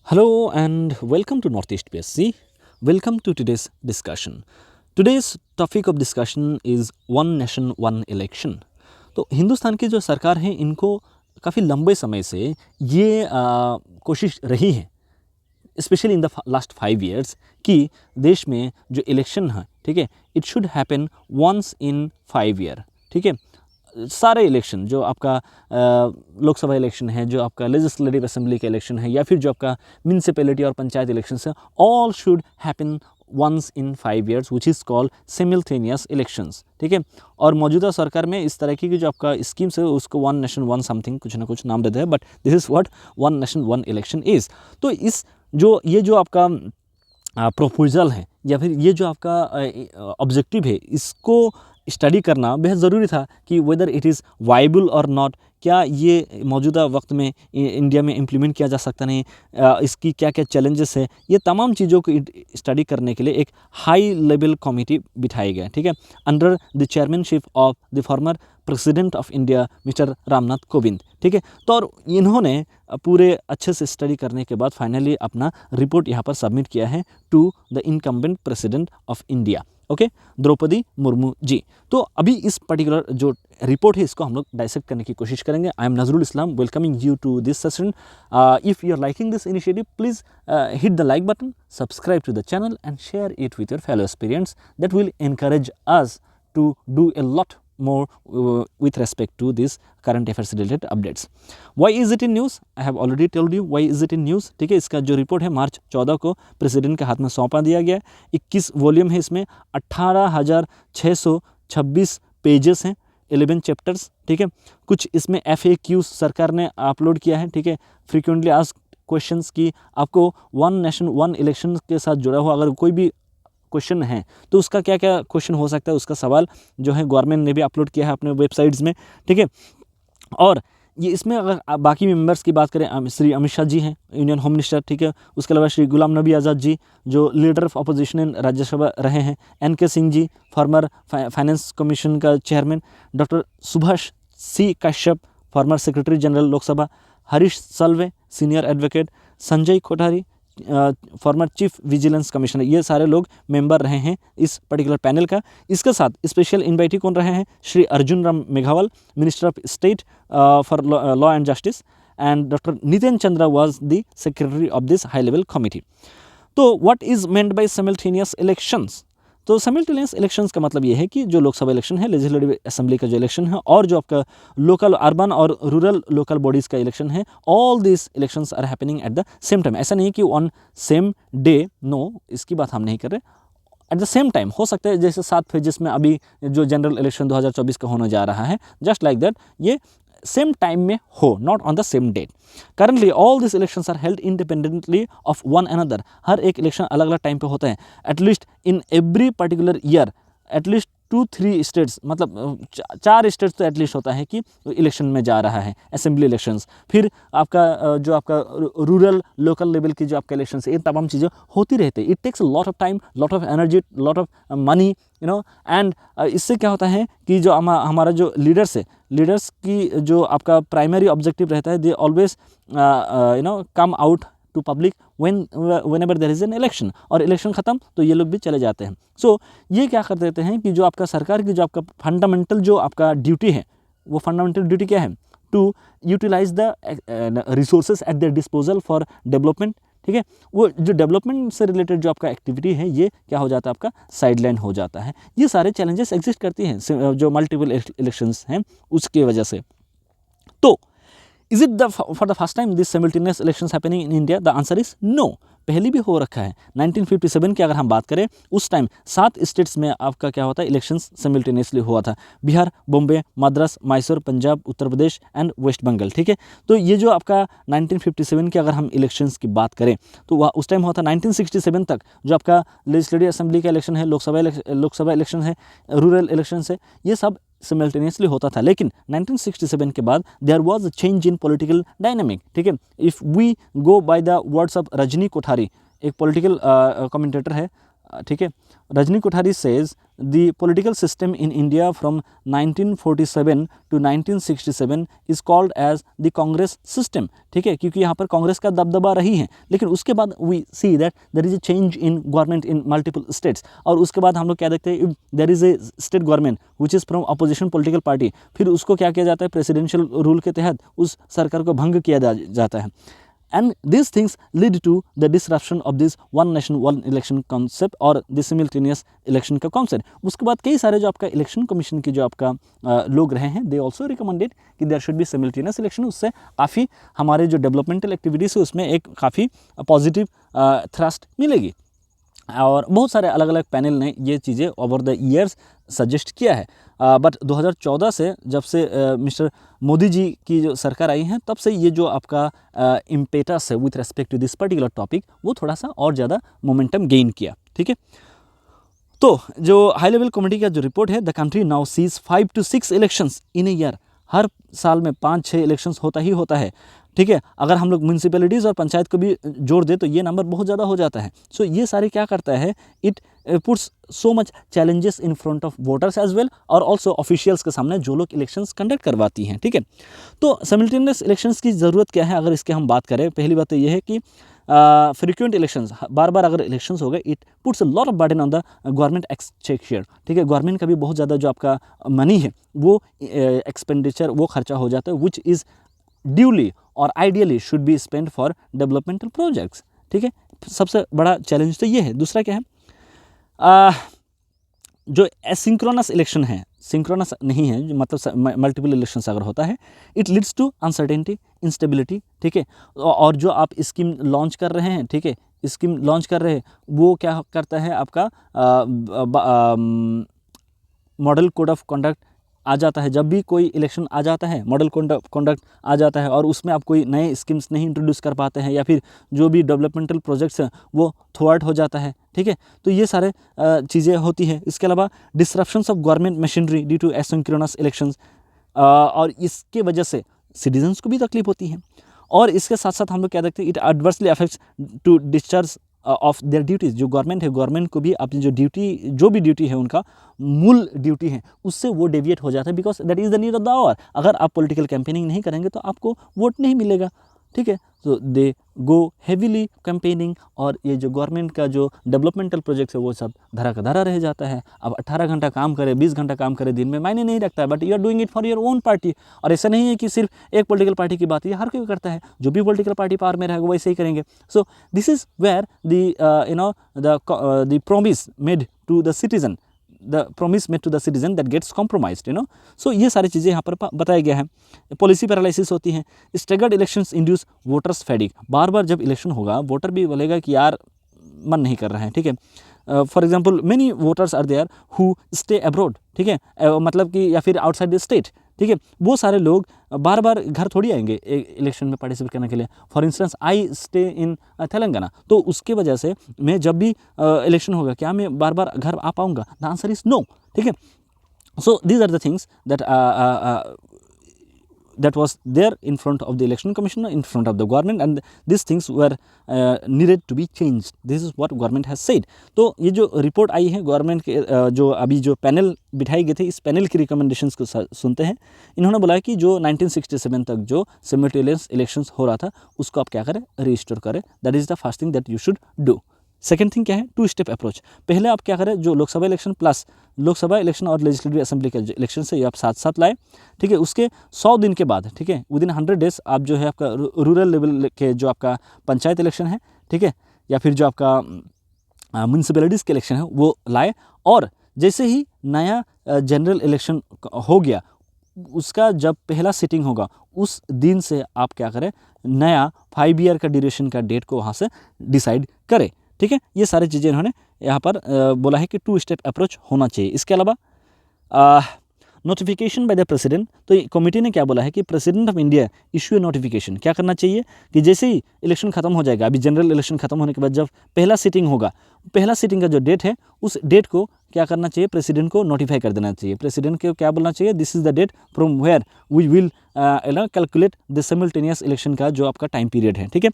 Hello and welcome to Northeast PSC. Welcome to today's discussion. Today's topic of discussion is one nation one election. तो हिंदुस्तान की जो सरकार है इनको काफ़ी लंबे समय से ये कोशिश रही है, specially in the last 5 years, कि देश में जो इलेक्शन है, ठीक है, it should happen once in 5 year, ठीक है। सारे इलेक्शन जो आपका लोकसभा इलेक्शन है, जो आपका लेजिस्लेटिव असेंबली का इलेक्शन है, या फिर जो आपका म्यूनसिपैलिटी और पंचायत इलेक्शन है, all should happen once in 5 years, which is called simultaneous elections, ठीक है। और मौजूदा सरकार में इस तरह की जो आपका स्कीम्स है उसको वन नेशन वन समथिंग कुछ ना कुछ नाम देते हैं, but this is what one nation one election is. तो ये जो आपका प्रोपोजल है या फिर ये जो आपका ऑब्जेक्टिव है, इसको स्टडी करना बेहद ज़रूरी था कि वेदर इट इज़ वाइबल और नॉट, क्या ये मौजूदा वक्त में इंडिया में इम्प्लीमेंट किया जा सकता नहीं, इसकी क्या क्या चैलेंजेस है, ये तमाम चीज़ों को स्टडी करने के लिए एक हाई लेवल कमेटी बिठाई गया, ठीक है, under the chairmanship of the former president of India mister Ramnath Kovind, ठीक है। तो और इन्होंने पूरे अच्छे से स्टडी करने के बाद फाइनली अपना रिपोर्ट यहाँ पर सबमिट किया है to the incumbent president of India, okay, Droupadi Murmu ji. तो अभी इस पर्टिकुलर जो रिपोर्ट है इसको हम लोग डाइसेक्ट करने की कोशिश करेंगे। I am Nazrul Islam, welcoming you to this session. If you are liking this initiative, please hit the like button, subscribe to the channel and share it with your fellow aspirants, that will encourage us to do a lot more with respect to these current affairs related updates. Why is it in news? I have already told you why is it in news, ठीक है। इसका जो report है मार्च 14 को president के हाथ में सौंपा दिया गया है। 21 वॉल्यूम है, इसमें 18,626 पेजेस हैं, 11 चैप्टर्स, ठीक है। कुछ इसमें FAQ सरकार ने अपलोड किया है, ठीक है, फ्रीक्वेंटली आस्क्ड क्वेश्चंस की आपको वन नेशन वन इलेक्शन के साथ जुड़ा हुआ अगर कोई भी क्वेश्चन है तो उसका क्या क्या क्वेश्चन हो सकता है, उसका सवाल जो है गवर्नमेंट ने भी अपलोड किया है अपने वेबसाइट्स में, ठीक है। और ये इसमें अगर बाकी मेंबर्स की बात करें, श्री अमित शाह जी हैं, यूनियन होम मिनिस्टर, ठीक है। उसके अलावा श्री गुलाम नबी आज़ाद जी जो leader of opposition in Rajya Sabha रहे हैं, NK Singh ji former finance commission का chairman, doctor Subhash C Kashyap former secretary general Lok Sabha, Harish Salve senior advocate, Sanjay Kothari former chief vigilance commissioner, ये सारे लोग मेंबर रहे हैं इस पर्टिकुलर पैनल का। इसके साथ स्पेशल इन्वाइटी कौन रहे हैं? Shri Arjun Ram Meghwal, minister of state for law and justice, and doctor Nitin Chandra was the secretary of this high level committee. तो what is meant by simultaneous elections? तो सिमिल्टेनियस इलेक्शंस का मतलब ये है कि जो लोकसभा इलेक्शन है, लेजिस्लेटिव असेंबली का जो इलेक्शन है, और जो आपका लोकल अर्बन और रूरल लोकल बॉडीज़ का इलेक्शन है, all this elections are happening at the same time. ऐसा नहीं कि ऑन सेम डे, नो, इसकी बात हम नहीं कर रहे, एट द सेम टाइम हो सकता है, जैसे 7 फेजेस में अभी जो जनरल इलेक्शन 2024 का होने जा रहा है, जस्ट लाइक दैट ये सेम टाइम में हो, not on the same date. Currently all this elections are held independently of one another. हर एक इलेक्शन अलग अलग टाइम पे होते हैं, at least in every particular year at least 2-3 states, मतलब 4 स्टेट्स तो एटलीस्ट होता है कि इलेक्शन में जा रहा है, असेंबली इलेक्शंस। फिर आपका जो आपका रूरल लोकल लेवल की जो आपका इलेक्शंस है, ये तमाम चीज़ें होती रहती है। It takes lot of time, lot of energy, lot of money, you know, and इससे क्या होता है कि जो हमारा जो लीडर्स है, लीडर्स की जो आपका प्राइमरी ऑब्जेक्टिव रहता है, they always you know come out to public whenever there is an election, और इलेक्शन ख़त्म तो ये लोग भी चले जाते हैं। सो ये क्या कर देते हैं कि जो आपका सरकार की जो आपका फंडामेंटल जो आपका ड्यूटी है, वो फंडामेंटल ड्यूटी क्या है? To utilise the resources at their disposal for development, ठीक है। वो जो डेवलपमेंट से रिलेटेड जो आपका एक्टिविटी है, ये क्या हो जाता है, आपका साइडलाइन हो जाता है। ये सारे चैलेंजेस एग्जिस्ट करती हैं जो मल्टीपल इलेक्शंस हैं उसकी वजह से। तो Is it for the first time this simultaneous elections happening in India? The answer is no. पहले भी हो रखा है। 1957 की अगर हम बात करें, उस टाइम 7 स्टेट्स में आपका क्या होता है, इलेक्शंस सिमिल्टेनियसली हुआ था। बिहार, बॉम्बे, मद्रास, मैसूर, पंजाब, उत्तर प्रदेश एंड वेस्ट बंगाल, ठीक है। तो ये जो आपका 1957 की अगर हम इलेक्शंस की बात करें तो वह उस टाइम हुआ था। 1967 तक जो आपका लेजिस्लेटिव असेंबली का इलेक्शन है, लोकसभा इलेक्शन है, रूरल इलेक्शन है, ये सब सिमिल्टेनियसली होता था। लेकिन 1967 के बाद there was a change in political dynamic, ठीक है। If we go by the words of Rajni Kothari, एक पॉलिटिकल कमेंटेटर है, ठीक है, Rajni Kothari says the political system in India from 1947 to 1967 is called as the Congress system. ठीक है, क्योंकि यहाँ पर कांग्रेस का दबदबा रही है, लेकिन उसके बाद we see that there is a change in government in multiple states, और उसके बाद हम लोग क्या देखते हैं, there is a state government which is from opposition political party, फिर उसको क्या किया जाता है, प्रेसिडेंशियल रूल के तहत उस सरकार को भंग किया जाता है। And these things lead to the disruption of this one nation one election concept और the simultaneous election का concept। उसके बाद कई सारे जो आपका इलेक्शन कमीशन के जो आपका लोग रहे हैं, they also recommended कि there should be simultaneous election। उससे काफ़ी हमारे जो डेवलपमेंटल एक्टिविटीज़ है उसमें एक काफ़ी पॉजिटिव थ्रस्ट मिलेगी, और बहुत सारे अलग अलग पैनल ने ये चीज़ें ओवर द ईयर्स सजेस्ट किया है। बट 2014 से जब से मिस्टर मोदी जी की जो सरकार आई है, तब से ये जो आपका इम्पेटस है with respect to this particular topic, वो थोड़ा सा और ज़्यादा मोमेंटम गेन किया। ठीक है, तो जो हाई लेवल कमेटी का जो रिपोर्ट है, the country now sees 5 to 6 elections in a year, हर साल में 5-6 इलेक्शंस होता ही होता है। ठीक है, अगर हम लोग म्यूनसिपैलिटीज़ और पंचायत को भी जोड़ दे तो ये नंबर बहुत ज़्यादा हो जाता है। सो ये सारे क्या करता है, it puts so much challenges in front of voters as well, और ऑल्सो ऑफिशियल्स के सामने जो लोग इलेक्शंस कंडक्ट करवाती हैं। ठीक है, तो सिमल्टेनियस इलेक्शंस की ज़रूरत क्या है, अगर इसके हम बात करें, पहली बात तो ये है कि फ्रीक्वेंट इलेक्शंस, बार बार अगर इलेक्शंस हो गए, it puts a lot of burden on the government exchequer. ठीक है, गवर्नमेंट का भी बहुत ज़्यादा जो आपका मनी है वो एक्सपेंडिचर, वो खर्चा हो जाता है, विच इज़ ड्यूली और ideally should be spend for developmental projects. ठीक है, सबसे बड़ा चैलेंज तो ये है। दूसरा क्या है, जो एसिंक्रोनस इलेक्शन है, सिंक्रोनस नहीं है, जो मतलब मल्टीपल इलेक्शंस अगर होता है, it leads to uncertainty, instability. ठीक है, और जो आप स्कीम लॉन्च कर रहे हैं, ठीक है, स्कीम लॉन्च कर रहे हैं, वो क्या करता है, आपका मॉडल कोड ऑफ कंडक्ट आ जाता है। जब भी कोई इलेक्शन आ जाता है, मॉडल कंडक्ट आ जाता है, और उसमें आप कोई नए स्कीम्स नहीं इंट्रोड्यूस कर पाते हैं, या फिर जो भी डेवलपमेंटल प्रोजेक्ट्स हैं वो थ्वार्ट हो जाता है। ठीक है, तो ये सारे चीज़ें होती है। इसके अलावा disruptions of government machinery due to asynchronous elections, और इसके वजह से सिटीजन्स को भी तकलीफ होती है। और इसके साथ साथ हम लोग क्या देखते हैं, it adversely affects to discharge of their duties. जो गवर्नमेंट है, गवर्नमेंट को भी अपनी जो भी ड्यूटी है, उनका मूल ड्यूटी है, उससे वो डेविएट हो जाता है, because that is the need of the hour. अगर आप पॉलिटिकल कैंपेनिंग नहीं करेंगे तो आपको वोट नहीं मिलेगा। ठीक है, तो दे गो हेवीली कैंपेनिंग, और ये जो गवर्नमेंट का जो डेवलपमेंटल प्रोजेक्ट है वो सब धरा का धरा रह जाता है। अब 18 घंटा काम करे, 20 घंटा काम करे दिन में, मायने नहीं रखता है, but you are doing it for your own party. और ऐसा नहीं है कि सिर्फ एक पॉलिटिकल पार्टी की बात है, हर कोई करता है, जो भी पॉलिटिकल पार्टी पावर में रहेगा वैसे ही करेंगे। So this is where the promise made to the citizen, the promise made to the citizen that gets compromised, so ये सारी चीज़ें यहाँ पर बताया गया है। पॉलिसी पैरालिसिस होती है। Staggered elections induce voters fatigue, बार बार जब इलेक्शन होगा, वोटर भी बोलेगा कि यार मन नहीं कर रहा है। ठीक है, for example many voters are there who stay abroad. ठीक है, मतलब कि या फिर आउटसाइड द स्टेट। ठीक है, वो सारे लोग बार बार घर थोड़ी आएंगे इलेक्शन में पार्टिसिपेट करने के लिए। For instance I stay in Telangana, तो उसके वजह से मैं जब भी इलेक्शन होगा, क्या मैं बार बार घर आ पाऊँगा? The answer is no. ठीक है, so these are the things that was there in front of the election commissioner, in front of the government, and these things were needed to be changed. This is what government has said. तो ये जो report आई है government के, जो अभी जो panel बिठाई गई थी, इस पैनल की रिकमेंडेशंस को सुनते हैं। इन्होंने बोला कि जो 1967 तक जो सिमल्टेनियस इलेक्शंस हो रहा था, उसको आप क्या करें, रजिस्टर करें। That is the first thing that you should do. Second thing क्या है, 2 स्टेप अप्रोच। पहले आप क्या करें, जो Lok Sabha election plus Lok Sabha election और लेजिस्लेटिव असेंबली के इलेक्शन से ये आप साथ साथ लाए। ठीक है, उसके 100 दिन के बाद, ठीक है, विदिन 100 डेज आप जो है आपका रूरल लेवल के जो आपका पंचायत इलेक्शन है, ठीक है, या फिर जो आपका म्यूनसिपैलिटीज़ के इलेक्शन है वो लाए। और जैसे ही नया जनरल इलेक्शन हो गया, उसका जब पहला सिटिंग होगा, उस दिन से आप क्या करें, नया 5 ईयर का ड्यूरेशन का डेट को वहाँ से डिसाइड करें। ठीक है, ये सारी चीज़ें इन्होंने यहाँ पर बोला है कि 2 स्टेप अप्रोच होना चाहिए। इसके अलावा नोटिफिकेशन बाय द प्रेसिडेंट, तो कमेटी ने क्या बोला है कि president of India issue A notification. क्या करना चाहिए कि जैसे ही इलेक्शन खत्म हो जाएगा, अभी जनरल इलेक्शन खत्म होने के बाद जब पहला सिटिंग होगा, पहला सिटिंग का जो डेट है, उस डेट को क्या करना चाहिए, प्रेसिडेंट को नोटिफाई कर देना चाहिए। प्रेसिडेंट को क्या बोलना चाहिए, this is the date from where we will calculate the simultaneous election का जो आपका टाइम पीरियड है। ठीक है,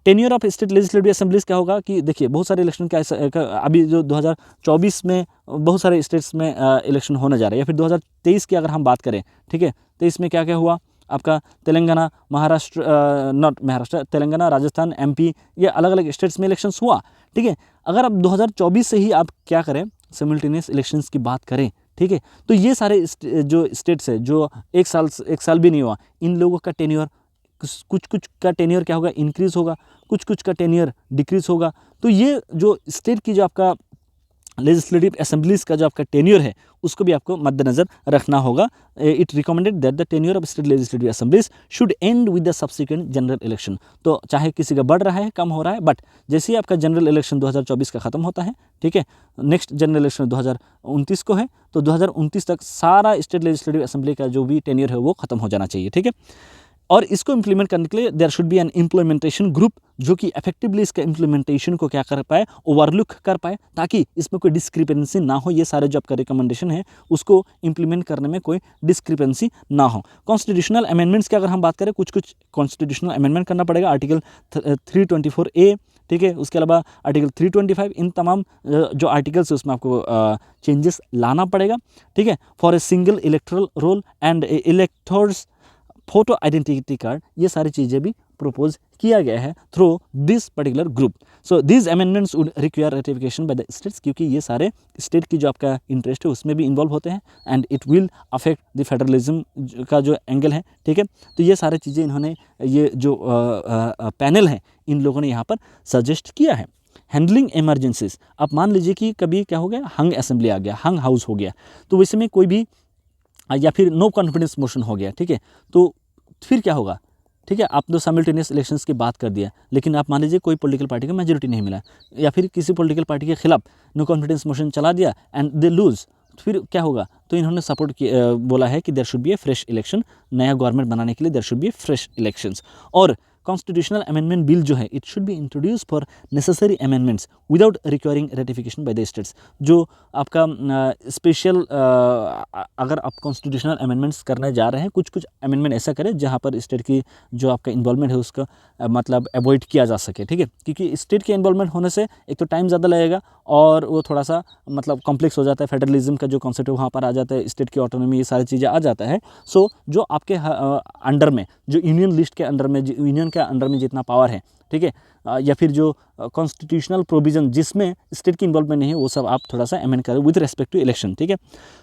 tenure of state legislative assemblies क्या होगा कि देखिए बहुत सारे इलेक्शन अभी जो 2024 में बहुत सारे स्टेट्स में इलेक्शन होने जा रहे हैं, या फिर 2023 की अगर हम बात करें, ठीक है, 23 में क्या क्या हुआ आपका तेलंगाना, महाराष्ट्र, नॉट महाराष्ट्र, तेलंगाना, राजस्थान, MP, ये अलग अलग स्टेट्स में इलेक्शंस हुआ, ठीक है। अगर अब 2024 से ही आप क्या करें, सिमल्टेनियस इलेक्शंस की बात करें, ठीक है, तो ये सारे जो स्टेट्स है जो एक साल भी नहीं हुआ, इन लोगों का टेन्योर कुछ का टेन्योर क्या होगा, इंक्रीज होगा, कुछ का टेन्योर डिक्रीज होगा। तो ये जो स्टेट की जो आपका लेजिस्लेटिव असेंबलीज का जो आपका टेन्योर है उसको भी आपको मद्देनजर रखना होगा। It recommended that the tenure of state legislative assemblies should and with the subsequent general election. तो चाहे किसी का बढ़ रहा है, कम हो रहा है, बट जैसे ही आपका जनरल इलेक्शन 2024 का खत्म होता है, ठीक है, नेक्स्ट जनरल इलेक्शन 2029 को है, तो 2029 तक सारा स्टेट लेजिस्लेटिव असेंबली का जो भी टेन्योर है वो खत्म हो जाना चाहिए, ठीक है। और इसको इम्प्लीमेंट करने के लिए there should be an implementation group जो कि इफेक्टिवली इसका इम्प्लीमेंटेशन को क्या कर पाए, ओवरलुक कर पाए, ताकि इसमें कोई डिस्क्रिपेंसी ना हो। ये सारे जो आपका रिकमेंडेशन है उसको इम्प्लीमेंट करने में कोई डिस्क्रिपेंसी ना हो। कॉन्स्टिट्यूशनल अमेंडमेंट्स की अगर हम बात करें, कुछ कॉन्स्टिट्यूशनल अमेंडमेंट करना पड़ेगा, आर्टिकल 324A, ठीक है, उसके अलावा आर्टिकल 325, इन तमाम जो आर्टिकल्स है उसमें आपको चेंजेस लाना पड़ेगा, ठीक है, for a single electoral roll and electors photo identity card, ये सारी चीज़ें भी प्रपोज किया गया है through this particular group. So these amendments would require ratification by the states, क्योंकि ये सारे स्टेट की जो आपका इंटरेस्ट है उसमें भी इन्वॉल्व होते हैं, and it will affect the federalism का जो एंगल है, ठीक है। तो ये सारी चीज़ें इन्होंने, ये जो पैनल है, इन लोगों ने यहाँ पर सजेस्ट किया है। हैंडलिंग इमरजेंसीज, आप मान लीजिए कि कभी क्या हो गया, हंग असेंबली आ गया, हंग हाउस हो गया, तो वैसे में कोई भी, या फिर नो कॉन्फिडेंस मोशन हो गया, ठीक है, तो फिर क्या होगा, ठीक है। आप तो साइमल्टेनियस इलेक्शंस की बात कर दिया, लेकिन आप मान लीजिए कोई पॉलिटिकल पार्टी को मेजोरिटी नहीं मिला, या फिर किसी पॉलिटिकल पार्टी के खिलाफ नो कॉन्फिडेंस मोशन चला दिया एंड दे लूज, फिर क्या होगा, तो इन्होंने सपोर्ट किया, बोला है कि there should be a fresh election, नया गवर्नमेंट बनाने के लिए there should be a fresh elections. और कॉन्स्टिट्यूशनल अमेंडमेंट बिल जो है, it should be introduce for necessary amendments without requiring ratification by the states. जो आपका स्पेशल अगर आप कॉन्स्टिट्यूशनल अमेंडमेंट्स करने जा रहे हैं, कुछ अमेंडमेंट ऐसा करें जहाँ पर स्टेट की जो आपका इन्वॉल्वमेंट है उसका मतलब अवॉइड किया जा सके, ठीक है, क्योंकि स्टेट के इन्वॉल्वमेंट होने से एक तो टाइम ज़्यादा लगेगा और वो थोड़ा सा मतलब कॉम्प्लेक्स हो जाता है, फेडरलिज्म का जो कॉन्सेप्ट है वहाँ पर आ जाता है, स्टेट की ऑटोनॉमी, ये सारी चीज़ें आ जाता है। सो जो आपके अंडर में, जो यूनियन लिस्ट के अंडर में, यूनियन के अंडर में जितना पावर है, ठीक है, या फिर जो कॉन्स्टिट्यूशनल प्रोविजन जिसमें स्टेट की इन्वॉल्वमेंट नहीं है, वो सब आप थोड़ा सा अमेंड करें विद रेस्पेक्ट टू इलेक्शन, ठीक है।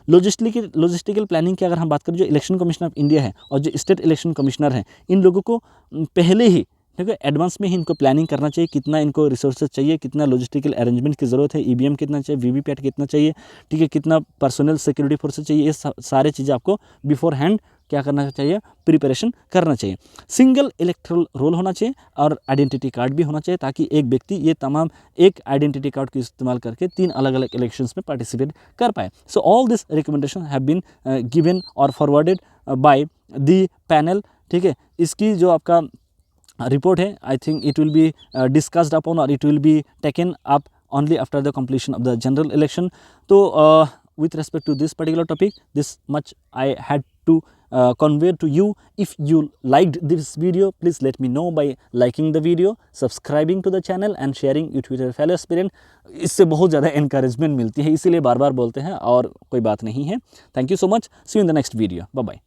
लॉजिस्टिकल प्लानिंग की अगर हम बात करें, जो इलेक्शन कमिश्नर ऑफ इंडिया है और जो स्टेट इलेक्शन कमिश्नर हैं, इन लोगों को पहले ही, ठीक है, एडवांस में ही इनको प्लानिंग करना चाहिए, कितना इनको रिसोर्सेज चाहिए, कितना लॉजिस्टिकल अरेंजमेंट की ज़रूरत है, EVM कितना चाहिए, VVPAT कितना चाहिए, ठीक है, कितना पर्सनल सिक्योरिटी फोर्सेज चाहिए, ये सारे चीज़ें आपको बिफोर हैंड क्या करना चाहिए, प्रिपरेशन करना चाहिए। सिंगल इलेक्टोरल रोल होना चाहिए और आइडेंटिटी कार्ड भी होना चाहिए, ताकि एक व्यक्ति ये तमाम एक आइडेंटिटी कार्ड का इस्तेमाल करके 3 अलग अलग इलेक्शंस में पार्टिसिपेट कर पाए। So all this recommendation have been given और फॉरवर्डेड बाय द पैनल, ठीक है। इसकी जो आपका रिपोर्ट है, I think it will be discussed upon और it will be taken up only after the completion of the general election. So with respect to this particular topic, this much I had to convey to you. If you liked this video, please let me know by liking the video, subscribing to the channel and sharing it with your fellow aspirant. इससे बहुत ज़्यादा encouragement मिलती है, इसीलिए बार बार बोलते हैं और कोई बात नहीं है। Thank you so much. See you in the next video. Bye bye.